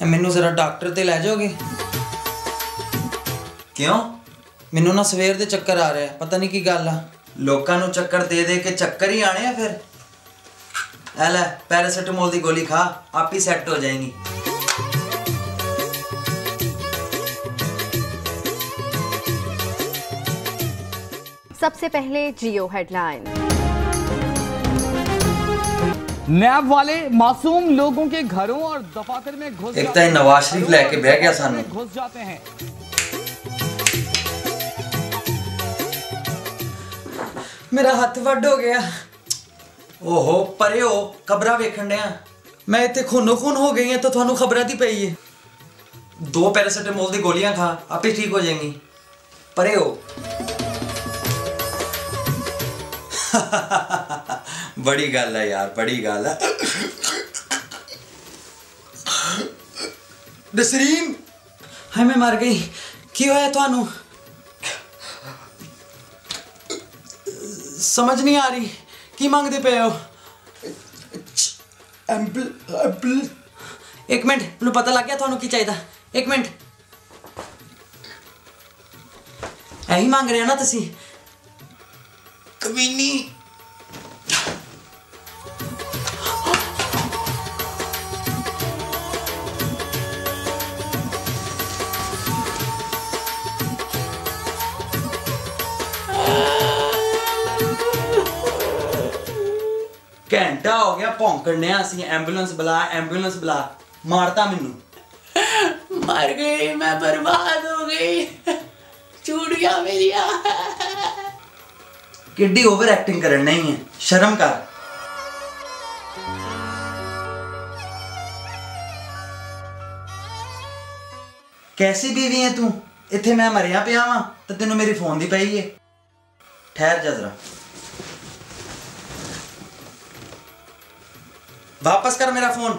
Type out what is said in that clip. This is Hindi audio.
मैनू जरा डॉक्टर ते लै जाओगे? क्यों? मैनू ना सवेर दे चक्कर आ रहे हैं, पता नहीं की गल आ। लोकां नू चक्कर दे दे के चक्कर ही आने हैं फिर। ऐ ले पैरासिटामोल दी गोली खा, आप ही सेट हो जाएंगी। सबसे पहले जियो हेडलाइन। नैब वाले मासूम लोगों के घरों और दफातर में घुस एक तो नवाज शरीफ लेके बह गया सानू। घुस जाते हैं। मेरा हाथ वड हो गया। ओहो परे हो, खबरां वेखण डे। मैं इतने खूनो खून हो गई है तो थानू खबरां दी पई है। 2 पैरासिटामोल दी गोलियां खा, आप ही ठीक हो जाएंगी। परे हो। बड़ी गल है यार, बड़ी गल है। नसरीन, हाय मैं मर गई। की होया थानू? समझ नहीं आ रही की मांगते पे हो? एक मिनट, मैनू पता लग गया थानू की चाहिए। एक मिनट, यही मांग रहे हो ना तुसी? कमीनी। घंटा हो गया भौंकने असी, एंबुलेंस बुला एंबुलेंस बुला। मारता मैनू। मर गई मैं, बर्बाद हो गई, चूड़ियां मेरिया। किड्डी ओवर एक्टिंग करन नहीं है, शर्म कर। कैसी बीवी है तू? इत्थे मैं मरिया पिया वां ते तेनू मेरी फोन दी पई है। ठहर जा जरा, वापस कर मेरा फोन।